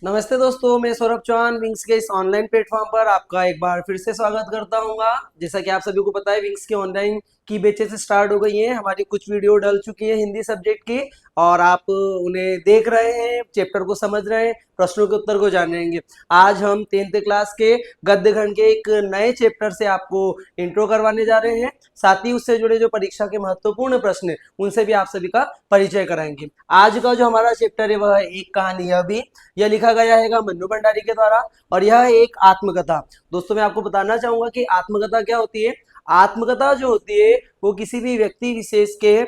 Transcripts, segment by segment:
नमस्ते दोस्तों, मैं सौरभ चौहान विंग्स के इस ऑनलाइन प्लेटफॉर्म पर आपका एक बार फिर से स्वागत करता हूँगा। जैसा कि आप सभी को पता है, विंग्स की ऑनलाइन की बैचेस स्टार्ट हो गई हैं। हमारी कुछ वीडियो डल चुकी है हिंदी सब्जेक्ट की और आप उन्हें देख रहे हैं, चैप्टर को समझ रहे हैं, प्रश्नों के उत्तर को जान रहेंगे। आज हम 10th क्लास के गद्य खंड के एक नए चैप्टर से आपको इंट्रो करवाने जा रहे हैं। साथ ही उससे जुड़े जो परीक्षा के महत्वपूर्ण प्रश्न हैं उनसे भी आप सभी का परिचय कराएंगे। आज का जो हमारा चैप्टर है वह है एक कहानी यह भी। यह लिखा गया है मन्नू भंडारी के द्वारा और यह है एक आत्मकथा। दोस्तों, मैं आपको बताना चाहूंगा कि आत्मकथा क्या होती है। आत्मकथा जो होती है वो किसी भी व्यक्ति विशेष के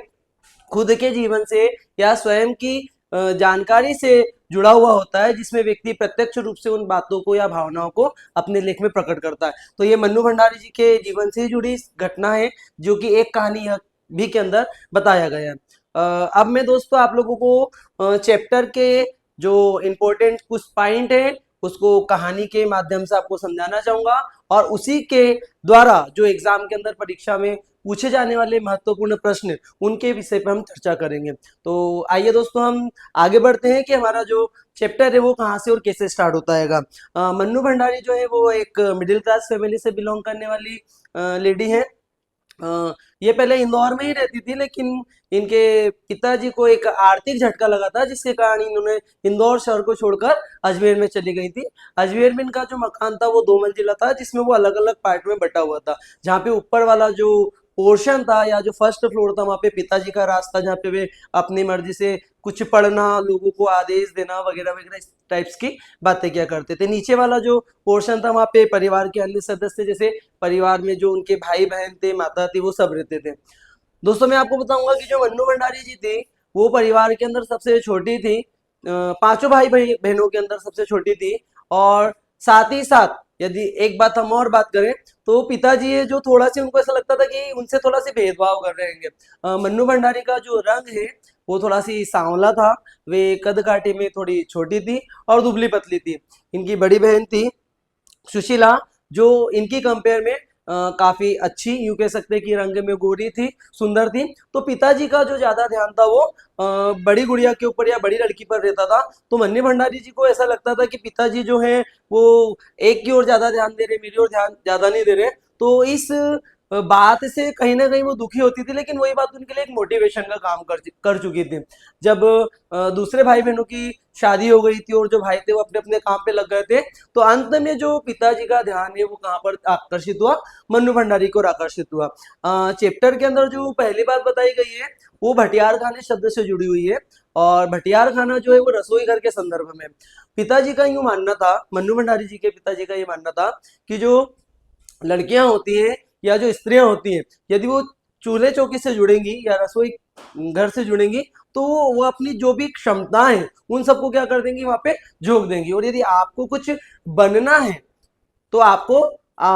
खुद के जीवन से या स्वयं की जानकारी से जुड़ा हुआ होता है, जिसमें व्यक्ति प्रत्यक्ष रूप से उन बातों को या भावनाओं को अपने लेख में प्रकट करता है। तो ये मन्नू भंडारी जी के जीवन से जुड़ी घटना है जो कि एक कहानी भी के अंदर बताया गया है। अब मैं दोस्तों आप लोगों को चैप्टर के जो इम्पोर्टेंट कुछ पॉइंट है उसको कहानी के माध्यम से आपको समझाना चाहूंगा और उसी के द्वारा जो एग्जाम के अंदर परीक्षा में पूछे जाने वाले महत्वपूर्ण प्रश्न उनके विषय पर हम चर्चा करेंगे। तो आइए दोस्तों हम आगे बढ़ते हैं कि हमारा जो चैप्टर है वो कहाँ से और कैसे स्टार्ट होता है। मन्नू भंडारी जो है वो एक मिडिल क्लास फैमिली से बिलोंग करने वाली लेडी है। ये पहले इंदौर में ही रहती थी, लेकिन इनके पिताजी को एक आर्थिक झटका लगा था जिसके कारण इन्होंने इंदौर शहर को छोड़कर अजमेर में चली गई थी। अजमेर में इनका जो मकान था वो 2 मंजिला था, जिसमें वो अलग अलग पार्ट में बटा हुआ था। जहाँ पे ऊपर वाला जो पोर्शन था या जो फर्स्ट फ्लोर था वहां पे पिताजी का रास्ता, जहाँ पे वे अपनी मर्जी से कुछ पढ़ना, लोगों को आदेश देना वगैरह वगैरह इस टाइप्स की बातें किया करते थे। नीचे वाला जो पोर्शन था वहाँ पे परिवार के अन्य सदस्य, जैसे परिवार में जो उनके भाई बहन थे, माता थी, वो सब रहते थे। दोस्तों, मैं आपको बताऊंगा कि जो मन्नू भंडारी जी थी वो परिवार के अंदर सबसे छोटी थी। पांचों भाई बहनों के अंदर सबसे छोटी थी। और साथ ही साथ यदि एक बात हम और बात करें तो पिताजी है जो थोड़ा सी उनको ऐसा लगता था कि उनसे थोड़ा सी भेदभाव कर रहे हैं। मन्नू भंडारी का जो रंग है वो थोड़ा सी सांवला था। वे कद काठी में थोड़ी छोटी थी और दुबली पतली थी। इनकी बड़ी बहन थी सुशीला, जो इनकी कंपेयर में काफी अच्छी, यूं कह सकते हैं कि रंग में गोरी थी, सुंदर थी। तो पिताजी का जो ज्यादा ध्यान था वो बड़ी गुड़िया के ऊपर या बड़ी लड़की पर रहता था। तो मन्नी भंडारी जी को ऐसा लगता था कि पिताजी जो है वो एक की ओर ज्यादा ध्यान दे रहे, मेरी ओर ध्यान ज्यादा नहीं दे रहे। तो इस बात से कहीं ना कहीं वो दुखी होती थी, लेकिन वही बात उनके लिए एक मोटिवेशन का काम कर चुकी थी। जब दूसरे भाई बहनों की शादी हो गई थी और जो भाई थे वो अपने अपने काम पे लग गए थे, तो अंत में जो पिताजी का ध्यान है वो कहाँ पर आकर्षित हुआ, मन्नू भंडारी को आकर्षित हुआ। चैप्टर के अंदर जो पहली बात बताई गई है वो भटियार खाने शब्द से जुड़ी हुई है। और भटियार खाना जो है वो रसोई घर के संदर्भ में। पिताजी का यूं मानना था, मन्नू भंडारी जी के पिताजी का ये मानना था कि जो लड़कियां होती हैं या जो स्त्रियां होती हैं, यदि वो चूल्हे चौकी से जुड़ेंगी या रसोई घर से जुड़ेंगी तो वो अपनी जो भी क्षमताएं हैं उन सबको क्या कर देंगी, वहां पे झोंक देंगी। और यदि आपको कुछ बनना है तो आपको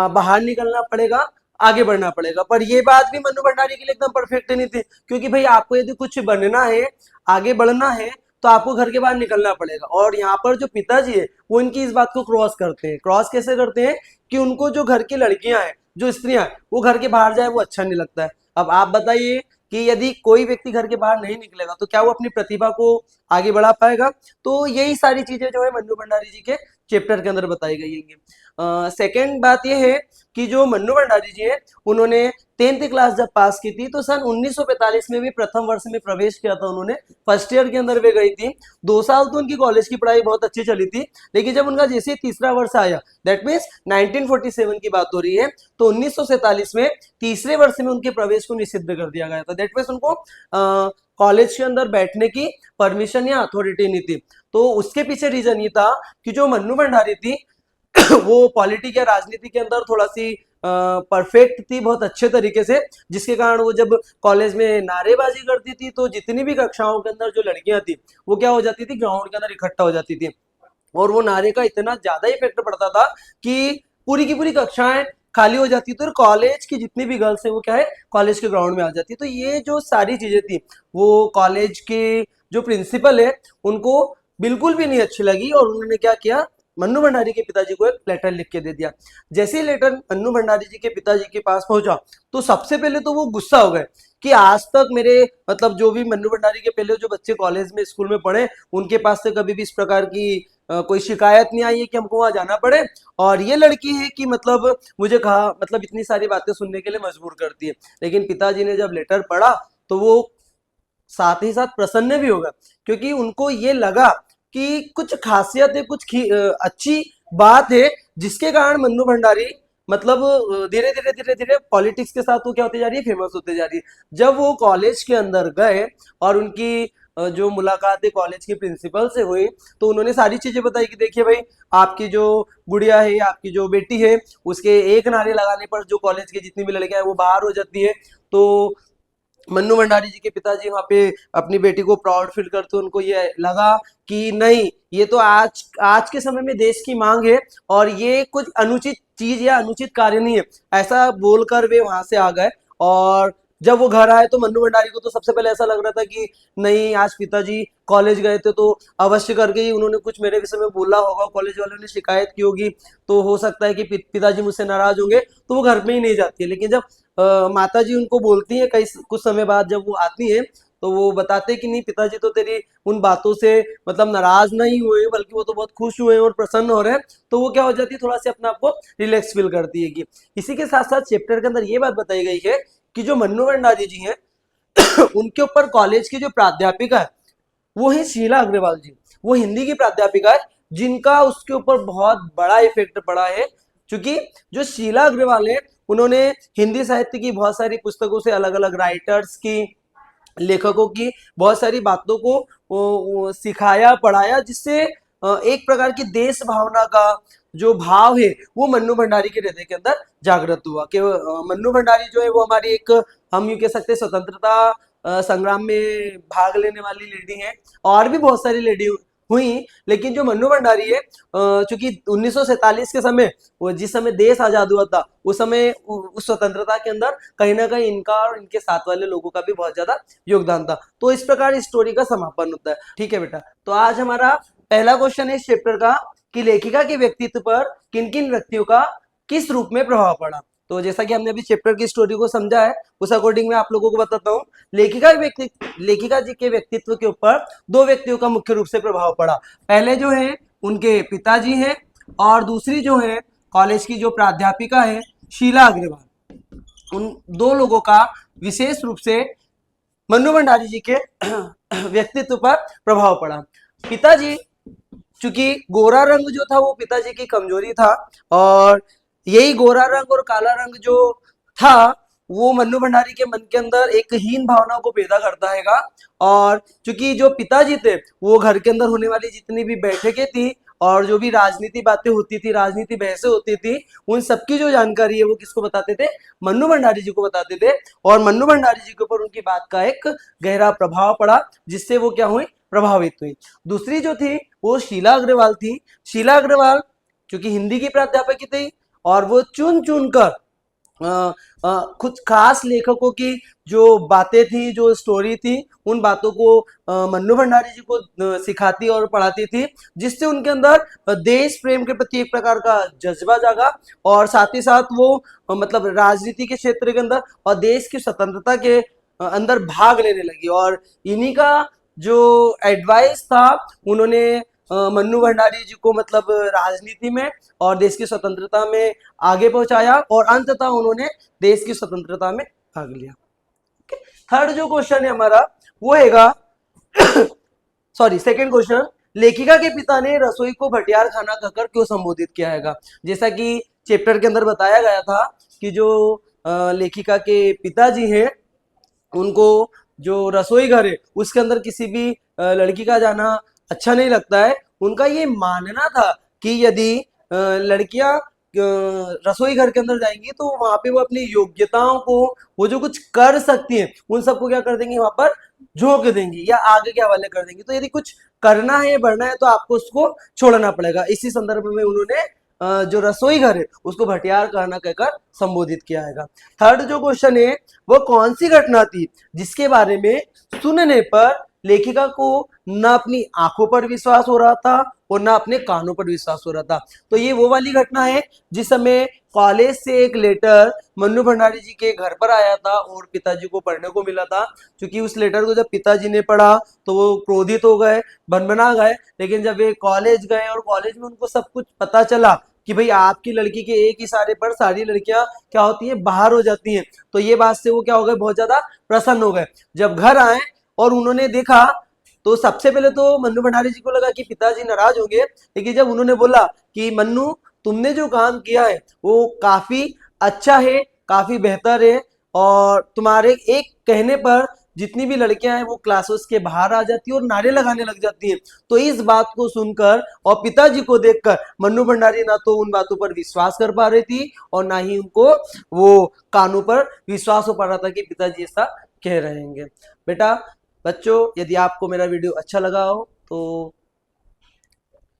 बाहर निकलना पड़ेगा, आगे बढ़ना पड़ेगा। पर ये बात भी मन्नू भंडारी के लिए एकदम परफेक्ट नहीं थी, क्योंकि भाई आपको यदि कुछ बनना है, आगे बढ़ना है, तो आपको घर के बाहर निकलना पड़ेगा। और यहाँ पर जो पिताजी है वो इनकी इस बात को क्रॉस करते हैं। क्रॉस कैसे करते हैं कि उनको जो घर की लड़कियां हैं, जो स्त्रियां हैं, वो घर के बाहर जाए वो अच्छा नहीं लगता है। अब आप बताइए कि यदि कोई व्यक्ति घर के बाहर नहीं निकलेगा तो क्या वो अपनी प्रतिभा को आगे बढ़ा पाएगा। तो यही सारी चीजें जो है मन्नू भंडारी जी के चैप्टर के अंदर बताई गई है। सेकेंड बात यह है कि जो मन्नू भंडारी जी है उन्होंने 10th क्लास जब पास की थी तो सन 1945 में भी प्रथम वर्ष में प्रवेश किया था उन्होंने। फर्स्ट ईयर के अंदर वे गई थी। 2 साल तो उनकी कॉलेज की पढ़ाई बहुत अच्छी चली थी, लेकिन जब उनका जैसे तीसरा वर्ष आया, दैट मीन्स 1947 की बात हो रही है, तो 1947 में तीसरे वर्ष में उनके प्रवेश को निषिद्ध कर दिया गया था। दैट मीन्स उनको कॉलेज के अंदर बैठने की परमिशन या अथॉरिटी नहीं थी। तो उसके पीछे रीजन ये था कि जो मन्नू भंडारी थी वो पॉलिटिक्स या राजनीति के अंदर थोड़ा सी परफेक्ट थी, बहुत अच्छे तरीके से, जिसके कारण वो जब कॉलेज में नारेबाजी करती थी तो जितनी भी कक्षाओं के अंदर जो लड़कियां थी वो क्या हो जाती थी, ग्राउंड के अंदर इकट्ठा हो जाती थी। और वो नारे का इतना ज्यादा इफेक्ट पड़ता था कि पूरी की पूरी कक्षाएं खाली हो जाती थी और कॉलेज की जितनी भी गर्ल्स है वो क्या है, कॉलेज के ग्राउंड में आ जाती। तो ये जो सारी चीजें थी वो कॉलेज के जो प्रिंसिपल है उनको बिल्कुल भी नहीं अच्छी लगी और उन्होंने क्या किया, मन्नू भंडारी के पिताजी को एक लेटर लिख के दे दिया। जैसे ही लेटर मन्नू भंडारी जी के पिताजी के पास पहुंचा तो सबसे पहले तो वो गुस्सा हो गए कि आज तक मेरे मतलब जो भी मन्नू भंडारी के पहले जो बच्चे कॉलेज में स्कूल में पढ़े उनके पास से कभी भी इस प्रकार की कोई शिकायत नहीं आई है कि हमको वहां जाना पड़े। और ये लड़की है कि मतलब मुझे कहा मतलब इतनी सारी बातें सुनने के लिए मजबूर करती है। लेकिन पिताजी ने जब लेटर पढ़ा तो वो साथ ही साथ प्रसन्न भी होगा, क्योंकि उनको ये लगा कि कुछ खासियत है, कुछ अच्छी बात है, जिसके कारण मन्नू भंडारी मतलब धीरे धीरे धीरे धीरे पॉलिटिक्स के साथ वो क्या होती जा रही है, फेमस होते जा रही है। जब वो कॉलेज के अंदर गए और उनकी जो मुलाकात है कॉलेज के प्रिंसिपल से हुई, तो उन्होंने सारी चीजें बताई कि देखिए भाई, आपकी जो गुड़िया है, आपकी जो बेटी है, उसके एक नारे लगाने पर जो कॉलेज के जितनी भी लड़कियां हैं वो बाहर हो जाती है। तो मन्नू भंडारी जी के पिताजी वहां पे अपनी बेटी को प्राउड फील करते, उनको ये लगा कि नहीं, ये तो आज आज के समय में देश की मांग है और ये कुछ अनुचित चीज या अनुचित कार्य नहीं है, ऐसा बोलकर वे वहां से आ गए। और जब वो घर आए तो मन्नू भंडारी को तो सबसे पहले ऐसा लग रहा था कि नहीं, आज पिताजी कॉलेज गए थे तो अवश्य करके ही उन्होंने कुछ मेरे विषय में बोला होगा, कॉलेज वालों ने शिकायत की होगी, तो हो सकता है कि पिताजी मुझसे नाराज होंगे, तो वो घर में ही नहीं जाती है। लेकिन जब माता जी उनको बोलती है कई कुछ समय बाद, जब वो आती है तो वो बताते कि नहीं, पिताजी तो तेरी उन बातों से मतलब नाराज नहीं हुए, बल्कि वो तो बहुत खुश हुए और प्रसन्न हो रहे हैं। तो वो क्या हो जाती है, थोड़ा सा अपने आप को रिलैक्स फील करती है। कि इसी के साथ साथ चैप्टर के अंदर ये बात बताई गई है कि जो मन्नू भंडारी जी हैं उनके ऊपर कॉलेज की जो प्राध्यापिका है वो है शीला अग्रवाल जी। वो हिंदी की प्राध्यापिका है जिनका उसके ऊपर बहुत बड़ा इफेक्ट पड़ा है। क्योंकि जो शीला अग्रवाल है, उन्होंने हिंदी साहित्य की बहुत सारी पुस्तकों से अलग अलग राइटर्स की, लेखकों की बहुत सारी बातों को वो सिखाया, पढ़ाया, जिससे एक प्रकार की देश भावना का जो भाव है वो मन्नू भंडारी के हृदय के अंदर जागृत हुआ। कि मन्नू भंडारी जो है वो हमारी एक, हम यूं कह सकते हैं, स्वतंत्रता संग्राम में भाग लेने वाली लेडी है। और भी बहुत सारी लेडी हुई, लेकिन जो मन्नू भंडारी है, चूंकि 1947 के समय, वो जिस समय देश आजाद हुआ था, उस समय उस स्वतंत्रता के अंदर कहीं ना कहीं इनका और इनके साथ वाले लोगों का भी बहुत ज्यादा योगदान था। तो इस प्रकार इस स्टोरी का समापन होता है। ठीक है बेटा, तो आज हमारा पहला क्वेश्चन है इस चैप्टर का कि लेखिका के व्यक्तित्व पर किन किन व्यक्तियों का किस रूप में प्रभाव पड़ा। तो जैसा कि हमने अभी चैप्टर की स्टोरी को समझा है, उस अकॉर्डिंग मैं आप लोगों को बताता हूँ। लेखिका जी के व्यक्तित्व के ऊपर दो व्यक्तियों का मुख्य रूप से प्रभाव पड़ा। पहले जो है उनके पिताजी हैं, और दूसरी जो है कॉलेज की जो प्राध्यापिका है शीला अग्रवाल। उन दो लोगों का विशेष रूप से मन्नू भंडारी जी के व्यक्तित्व पर प्रभाव पड़ा। पिताजी, चूंकि गोरा रंग जो था वो पिताजी की कमजोरी था, और यही गोरा रंग और काला रंग जो था वो मन्नू भंडारी के मन के अंदर एक हीन भावना को पैदा करता हैगा। और चूंकि जो पिताजी थे वो घर के अंदर होने वाली जितनी भी बैठकें थी और जो भी राजनीति बातें होती थी, राजनीति बहसें होती थी, उन सबकी जो जानकारी है वो किसको बताते थे, मन्नू भंडारी जी को बताते थे। और मन्नू भंडारी जी के ऊपर उनकी बात का एक गहरा प्रभाव पड़ा, जिससे वो क्या हुई, प्रभावित हुई। दूसरी जो थी वो शीला अग्रवाल थी। शीला अग्रवाल क्योंकि हिंदी की प्राध्यापक थी, और वो चुन चुन कर कुछ खास लेखकों की जो बातें थी, जो स्टोरी थी, उन बातों को मन्नू भंडारी जी को सिखाती और पढ़ाती थी, जिससे उनके अंदर देश प्रेम के प्रति एक प्रकार का जज्बा जागा। और साथ ही साथ वो मतलब राजनीति के क्षेत्र के अंदर और देश की स्वतंत्रता के अंदर भाग लेने लगी। और इन्हीं का जो एडवाइस था, उन्होंने मन्नू भंडारी जी को मतलब राजनीति में और देश की स्वतंत्रता में आगे पहुंचाया, और अंततः उन्होंने देश की स्वतंत्रता में भाग लिया। थर्ड जो क्वेश्चन है हमारा वो हैगा सॉरी सेकंड क्वेश्चन, लेखिका के पिता ने रसोई को भटियार खाना कहकर क्यों संबोधित किया हैगा। जैसा कि चैप्टर के अंदर बताया गया था कि जो लेखिका के पिताजी हैं, उनको जो रसोई घर है उसके अंदर किसी भी लड़की का जाना अच्छा नहीं लगता है। उनका ये मानना था कि यदि लड़कियां रसोई घर के अंदर जाएंगी तो वहां पे वो अपनी योग्यताओं को, वो जो कुछ कर सकती हैं, उन सबको क्या कर देंगी, वहां पर झोंक देंगी या आगे के हवाले कर देंगी। तो यदि कुछ करना है, बढ़ना है, तो आपको उसको छोड़ना पड़ेगा। इसी संदर्भ में उन्होंने जो रसोई घर है उसको भटियार खाना कहकर संबोधित किया है। थर्ड जो क्वेश्चन है वो कौन सी घटना थी जिसके बारे में सुनने पर लेखिका को न अपनी आंखों पर विश्वास हो रहा था और ना अपने कानों पर विश्वास हो रहा था। तो ये वो वाली घटना है जिस समय कॉलेज से एक लेटर मन्नू भंडारी जी के घर पर आया था और पिताजी को पढ़ने को मिला था। क्योंकि उस लेटर को जब पिताजी ने पढ़ा तो वो क्रोधित हो गए, बनबना गए। लेकिन जब ये कॉलेज गए और कॉलेज में उनको सब कुछ पता चला कि भाई आपकी लड़की के एक इशारे पर सारी लड़कियां क्या होती हैं, बाहर हो जाती हैं, तो ये बात से वो क्या हो गए, बहुत ज्यादा प्रसन्न हो गए। जब घर आए और उन्होंने देखा तो सबसे पहले तो मन्नू भंडारी जी को लगा कि पिताजी नाराज होंगे। लेकिन जब उन्होंने बोला कि मन्नू तुमने जो काम किया है वो काफी अच्छा है, काफी बेहतर है, और तुम्हारे एक कहने पर जितनी भी लड़कियां हैं वो क्लासेस के बाहर आ जाती है और नारे लगाने लग जाती हैं। तो इस बात को सुनकर और पिताजी को देखकर मन्नू भंडारी ना तो उन बातों पर विश्वास कर पा रही थी और ना ही उनको वो कानों पर विश्वास हो पा रहा था कि पिताजी ऐसा कह रहे हैं। बेटा, बच्चों, यदि आपको मेरा वीडियो अच्छा लगा हो तो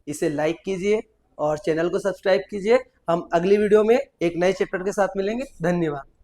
इसे लाइक कीजिए और चैनल को सब्सक्राइब कीजिए। हम अगली वीडियो में एक नए चैप्टर के साथ मिलेंगे। धन्यवाद।